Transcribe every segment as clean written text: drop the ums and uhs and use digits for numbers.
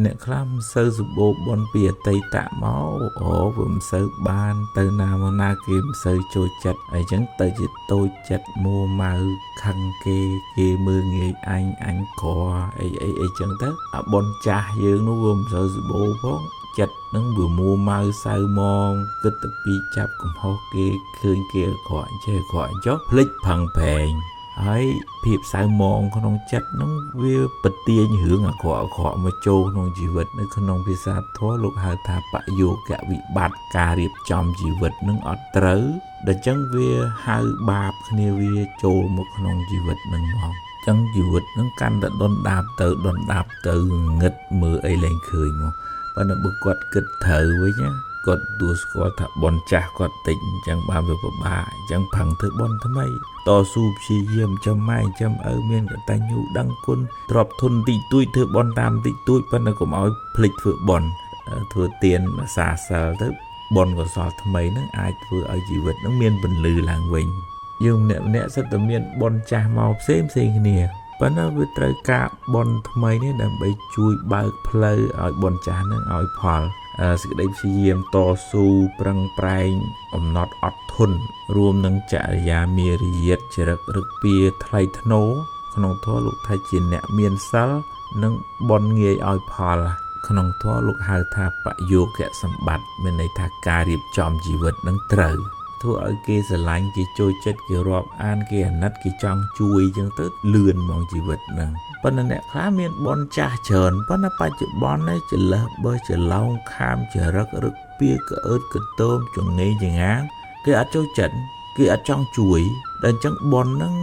អ្នកខ្លះមិនសូវសម្បូរបនពីអតីតមកវាមិនសូវបានទៅណាមកណាគេមិនសូវចូលចិត្តអីចឹងទៅជាតូចចិត្តមួម៉ៅខឹងគេមើលងាយអញក្រអីចឹងទៅអាបនចាស់យើងនោះវាមិនសូវសម្បូរផងចិត្តនឹងវាមួម៉ៅសៅមងគិតទៅពីចាប់កំហុសគេឃើញគេអាក្រក់ចេះអាក្រក់ចុះភ្លេចផឹងប្រែងហើយភាពសៅមងក្នុងចិត្តហ្នឹងវាប្រទាញរឿងអាក្រក់មកចូលក្នុងជីវិតនៅក្នុងភាសាធម៌លោកហៅថាបយោគវិបត្តិការរៀបចំជីវិតនឹងអត់ត្រូវដូច្នេះវាហៅបាបគ្នាវាចូលមកក្នុងជីវិតនឹងមកចឹងជីវិតនឹងកាន់តែដុនដាបទៅងឹតមើលអីលែងឃើញមកប៉ុន្តែបើគាត់គិតត្រូវវិញណាគាត់ទួស្គាល់ថាបនចាស់គាត់តិចអញ្ចឹងបានវាពិបាកអញ្ចឹងផឹងធ្វើបនថ្មីតស៊ូព្យាយាមចាំម៉ែចាំឪមានកតញ្ញូដឹងគុណទ្របធនតិចតួចធ្វើបនតាមតិចតួចប៉ុន្តែកុំឲ្យភ្លេចធ្វើបនធ្វើទានសាសិលទៅបនកសលថ្មីហ្នឹងអាចធ្វើឲ្យជីវិតហ្នឹងមានពន្លឺឡើងវិញយើងម្នាក់សិតតែមានបនចាស់មកផ្សេងគ្នាប៉ុន្តែវាត្រូវការបនថ្មីនេះដើម្បីជួយបើកផ្លូវឲ្យបនចាស់ហ្នឹងឲ្យផលសេចក្តីព្យាយាមតស៊ូប្រឹងប្រែងអំណត់អត់ធន់រួមនឹងចរិយាមារយាទចរិតរឹកពីថ្លៃថ្នូរក្នុងធម៌លោកថាជាអ្នកមានសិលនិងបនងាយឲ្យផលក្នុងធម៌លោកហៅថាបយោគសម្បត្តិមានន័យថាការរៀបចំជីវិតនឹងត្រូវធ្វើឲ្យគេស្រឡាញ់គេចូលចិត្តគេរាប់អានគេអាណិតគេចង់ជួយអញ្ចឹងទៅលឿនមកជីវិតហ្នឹងប៉ុន្តែអ្នកខ្លះមានបនចាស់ច្រើនប៉ុន្តែបច្ចុប្បន្ននេះចលះបើចឡោងខាមចរិតរឹកពីក្អើតកតើមចងេងចងាងគេអត់ចូលចិត្តគេអត់ចង់ជួយដល់អញ្ចឹងបនហ្នឹង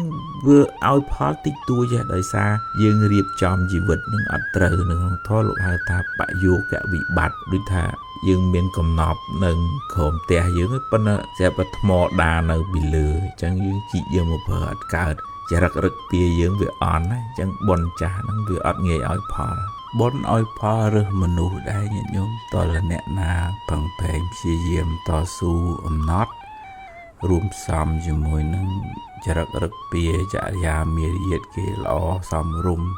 វាឲ្យផលតិចតួចដោយសារយើងរៀបចំជីវិតនឹងអត់ត្រូវនៅក្នុងធម៌លោកហៅថាបយោគវិបត្តិដូចថាយើងមានកំណប់នៅក្រោមផ្ទះយើងប៉ុន្តែស្រាប់តែថ្មដានៅពីលើអញ្ចឹងយើងជីកយើងមកប្រើអត់កើតចរិតរឹកពីយើងវាអន់ណាអញ្ចឹងបនចាស់ហ្នឹងវាអត់ងាយឲ្យផលបនឲ្យផលរើសមនុស្សដែរញាតិញោមតលអ្នកណាប្រឹងប្រែងព្យាយាមតស៊ូអំណត់រួមផ្សំជាមួយនឹងចរិតរឹកពីចរិយាមារយាទគេល្អសមរម្យ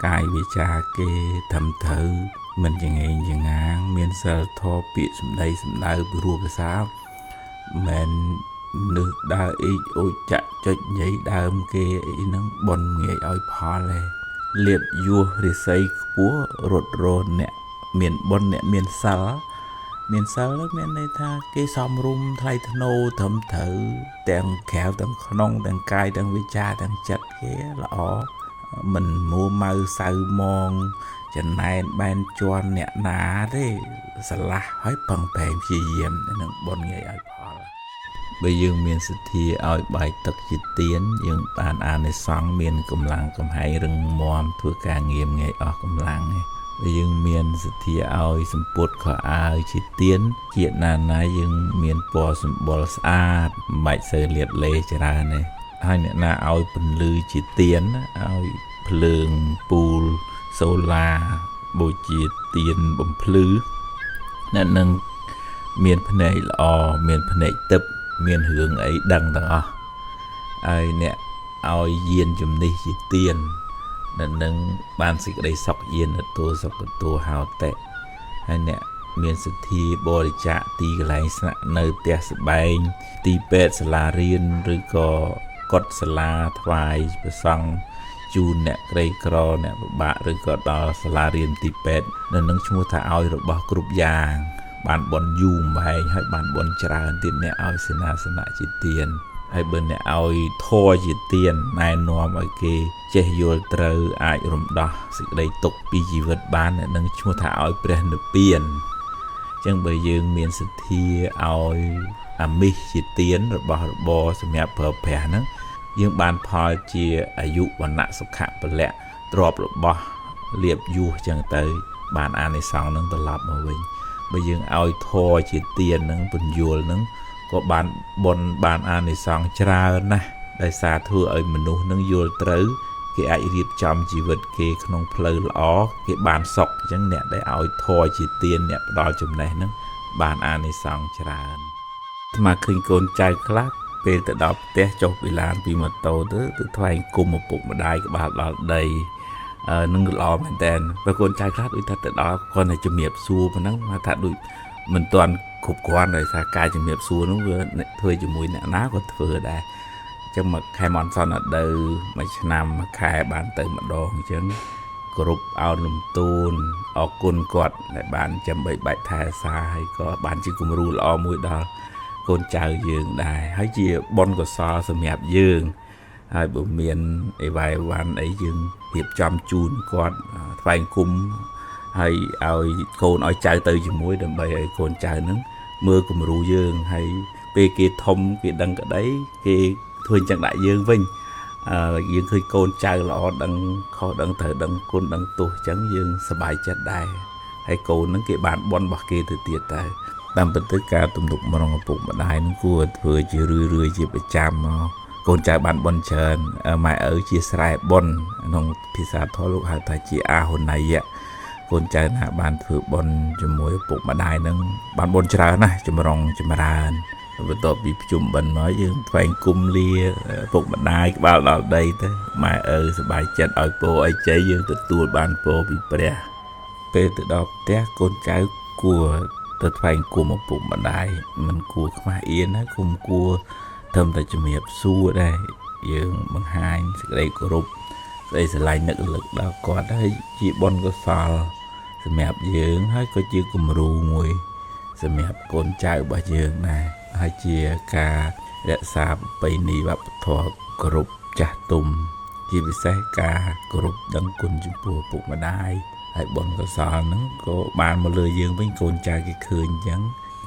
កាយវាចាគេត្រឹមត្រូវមិនចងេងចងាងមានសិលធម៌ពាក្យសម្ដីសម្ដៅពីរូបភាសាមិននឹកដើរអេកអូចចាក់ចុចញីដើមគេអីហ្នឹងបនងាយឲ្យផលឯលៀបយោរិស័យខ្ពស់រត់រនអ្នកមានបនអ្នកមានសិលមានន័យថាគេសំរុំថ្លៃថ្នូរត្រឹមត្រូវទាំងក្រៅទាំងក្នុងទាំងកាយទាំងវិចារទាំងចិត្តគេល្អមិនមួម៉ៅសៅមងចំណែនបែនជន់អ្នកណាទេស្រឡះឲ្យប្រឹងប្រែងព្យាយាមនឹងបនងាយឲ្យផលបើយើងមានសទ្ធាឲ្យបាយទឹកជាទានយើងបានអានិសង្ឃមានកម្លាំងកំហែងរឹងមាំធ្វើការងារងាយអស់កម្លាំងឯងបើយើងមានសទ្ធាឲ្យសម្ពុតខោអាវជាទានជាតិណាយើងមានពណ៌សម្បុរស្អាតមិនបាច់សូវលាតលេច្រើនទេហើយអ្នកណាឲ្យពន្លឺជាទានឲ្យភ្លើងពូលសូឡាបូជាទៀនបំភ្លឺអ្នកនឹងមានភ្នែកល្អមានភ្នែកទឹកមានរឿងអីដឹងទាំងអស់ហើយអ្នកឲ្យយានជំនិះជាទៀនអ្នកនឹងបានសេចក្តីសុខយានទោសុខទោហោតិហើយអ្នកមានសទ្ធាបរិច្ចាគទីកន្លែងស្នាក់នៅផ្ទះសម្បែងទីពេទ្យសាលារៀនឬក៏កុដិសាលាថ្វាយព្រះសង្ឃជូនអ្នកក្រីក្រអ្នកពិបាកឬក៏ដល់សាលារៀនទីពេទ្យនៅនឹងឈ្មោះថាឲ្យរបស់គ្រប់យ៉ាងបានបនយូរម្បែងហើយបានបនច្រើនទៀតអ្នកឲ្យសេនាសនៈជាទានហើយបើអ្នកឲ្យធម៌ជាទានណែនាំឲ្យគេចេះយល់ត្រូវអាចរំដោះសេចក្តីទុក្ខពីជីវិតបានអ្នកនឹងឈ្មោះថាឲ្យព្រះនិព្វានអញ្ចឹងបើយើងមានសទ្ធាឲ្យអាមិសជាទានរបស់របរសម្រាប់ប្រើប្រាស់ហ្នឹងយើងបានផលជាអាយុវណ្ណៈសុខៈពលៈទ្រព្យរបស់លៀបយសចឹងទៅបានអានិសង្ឃនឹងត្រឡប់មកវិញបើយើងឲ្យធម៌ជាទាននឹងពន្យល់នឹងក៏បានបុណ្យបានអានិសង្ឃច្រើនណាស់ដោយសារធ្វើឲ្យមនុស្សនឹងយល់ត្រូវគេអាចរៀបចំជីវិតគេក្នុងផ្លូវល្អគេបានសុខអញ្ចឹងអ្នកដែលឲ្យធម៌ជាទានអ្នកផ្ដល់ចំណេះនឹងបានអានិសង្ឃច្រើនស្មាឃើញកូនចៅខ្លះពេលទៅដល់ផ្ទះចុះពីឡានពីម៉ូតូទៅថ្វាយគុំឪពុកម្ដាយក្បាលដល់ដី នឹងល្អមែនតើបើកូនចៅខ្លះដូចថាទៅដល់គាត់តែជំរាបសួរប៉ុណ្ណឹងមកថាដូចមិនទាន់គ្រប់គ្រាន់ដោយសារការជំរាបសួរនោះវាធ្វើជាមួយអ្នកណាក៏ធ្វើដែរអញ្ចឹងមកខែមនសនអដៅមួយឆ្នាំមួយខែបានទៅម្ដងអញ្ចឹងគ្រប់អោនលំទូនអរគុណគាត់ដែលបានចាំបីបាច់ថែសារហើយក៏បានជាគំរូល្អមួយដល់កូនចៅយើងដែរហើយជាបុណ្យកុសលសម្រាប់យើងហើយបើមានអីវ៉ៃវ៉ាន់អីយើងរៀបចំជូនគាត់ថ្វាយគុំហើយឲ្យកូនឲ្យចៅទៅជាមួយដើម្បីឲ្យកូនចៅហ្នឹងមើលគំរូយើងហើយពេលគេធំគេដឹងក្តីគេធ្វើអញ្ចឹងដាក់យើងវិញយើងឃើញកូនចៅល្អដឹងខុសដឹងត្រូវដឹងគុណដឹងទោសអញ្ចឹងយើងសប្បាយចិត្តដែរហើយកូនហ្នឹងគេបានបន់របស់គេទៅទៀតតែតាមពិតទៅការទំនុកម្ដងឪពុកម្ដាយហ្នឹងគួរធ្វើជារឿយៗជាប្រចាំមកកូនចៅបានបន់ច្រើនម៉ែឪជាស្រែបន់ក្នុងភាសាធម៌លោកហៅថាជាអាហុណៃយៈកូនចៅណាបានធ្វើបន់ជាមួយឪពុកម្ដាយហ្នឹងបានបន់ច្រើនណាស់ចម្រុងចម្រើនបន្ទាប់ពីភ្ជុំបិណ្ឌមកយើងថ្វាយគុំលាពុកម្ដាយក្បាលដល់ដីទៅម៉ែឪសប្បាយចិត្តឲ្យពរឲ្យជ័យយើងទទួលបានពរពីព្រះពេលទៅដល់ផ្ទះកូនចៅគួរទៅថ្វាយគុំឪពុកម្ដាយមិនគួរខ្មាស់អៀនណាគុំគួរត្រឹមតែជំរាបសួរដែរយើងបង្ហាញសេចក្តីគោរពសេចក្តីស្រឡាញ់នឹករលឹកដល់គាត់ហើយជាបុណ្យកុសលសម្រាប់យើងហើយក៏ជាគំរូមួយសម្រាប់កូនចៅរបស់យើងដែរហើយជាការរក្សាប្រពៃណីវប្បធម៌គោរពចាស់ទុំជាពិសេសការគោរពដឹងគុណចំពោះឪពុកម្ដាយហើយបុណ្យកុសលហ្នឹងក៏បានមកលើយើងវិញកូនចៅគេឃើញអញ្ចឹង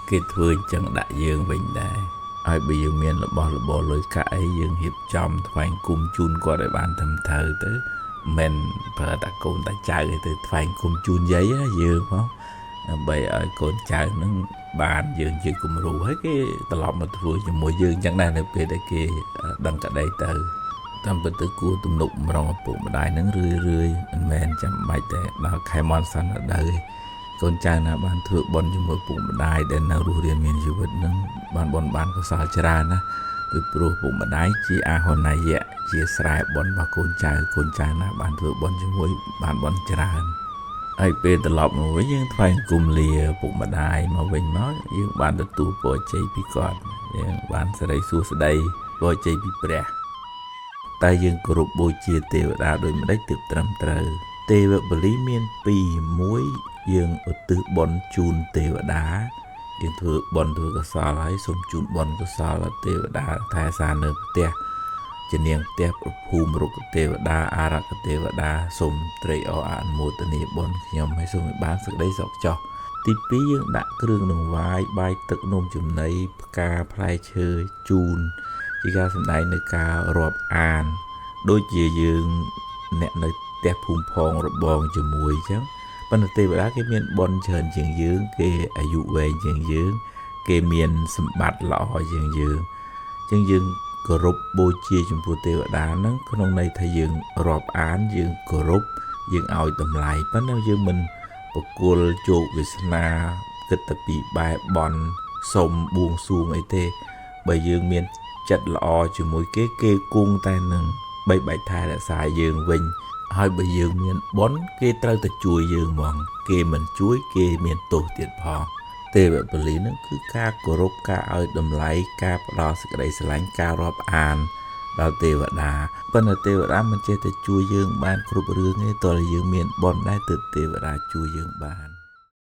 គេធ្វើអញ្ចឹងដាក់យើងវិញដែរហើយបើយើងមានរបស់របរលុយកាក់អីយើងរៀបចំថ្វាយគុំជូនគាត់ឲ្យបានត្រឹមត្រូវទៅមិនប្រើតែកូនតែចៅឲ្យទៅថ្វាយគុំជូនយាយយើងផងដើម្បីឲ្យកូនចៅនឹងបានយើងជាគំរូហើយគេត្រឡប់មកធ្វើជាមួយយើងអញ្ចឹងដែរនៅពេលដែលគេដឹងក្តីទៅតាមពិតទៅគួរទំនុកម្ដងឪពុកម្ដាយនឹងរឿយមិនមែនចាំបាច់តែដល់ខែមនសនដៅកូនចៅណាបានធ្វើបុណ្យជាមួយឪពុកម្ដាយដែលនៅរស់រានមានជីវិតនឹងបានបុណ្យបានកុសលច្រើនណាពីព្រោះឪពុកម្ដាយជាអាហុណៃយៈជាស្រែបុណ្យរបស់កូនចៅណាបានធ្វើបុណ្យជាមួយបានបុណ្យច្រើនហើយពេលត្រឡប់មកវិញយើងថ្វាយគុំលាឪពុកម្ដាយមកវិញមកយើងបានទទួលពរជ័យពីគាត់យើងបានសិរីសួស្ដីពរជ័យពីព្រះតែយើងគោរពបូជាទេវតាដោយម្ដេចទើបត្រឹមត្រូវទេវបលីមាន2មួយយើងឧទ្ទិសបុណ្យជូនទេវតាយើងធ្វើបុណ្យធ្វើកុសលហើយសូមជូនបុណ្យកុសលទេវតាថែសារនៅផ្ទះជានាងផ្ទះប្រភូមិរុក្ខទេវតាអារក្ខទេវតាសូមត្រេកអរអនុមោទនាបុណ្យខ្ញុំឲ្យសូមឲ្យបានសេចក្តីសុខចុះទី2យើងដាក់គ្រឿងដង្វាយបាយទឹកនំចំណីផ្កាផ្លែឈើជូនជាការសម្ដែងនៅការរាប់អានដូចជាយើងអ្នកនៅផ្ទះភូមិផងរបងជាមួយអញ្ចឹងប៉ុន្តែទេវតាគេមានបុណ្យច្រើនជាងយើងគេអាយុវែងជាងយើងគេមានសម្បត្តិល្អជាងយើងអញ្ចឹងយើងគោរពបូជាចំពោះទេវតាហ្នឹងក្នុងន័យថាយើងរាប់អានយើងគោរពយើងឲ្យតម្លៃប៉ុន្តែយើងមិនបកុលជោគវាសនាគិតតែពីបែបបន់សុំបួងសួងអីទេបើយើងមានចិត្តល្អជាមួយគេគង់តែនឹងបីបាច់ថែរក្សាយើងវិញហើយបើយើងមានបុណ្យគេត្រូវតែជួយយើងហ្មងគេមិនជួយគេមានទោសទៀតផងទេវបលីនឹងគឺការគោរពការឲ្យតម្លៃការផ្ដល់សេចក្តីស្រឡាញ់ការរាប់អានដល់ទេវតាប៉ុន្តែទេវតាមិនចេះតែជួយយើងបានគ្រប់រឿងទេតើយើងមានបុណ្យដែរទើបទេវតាជួយយើងបាន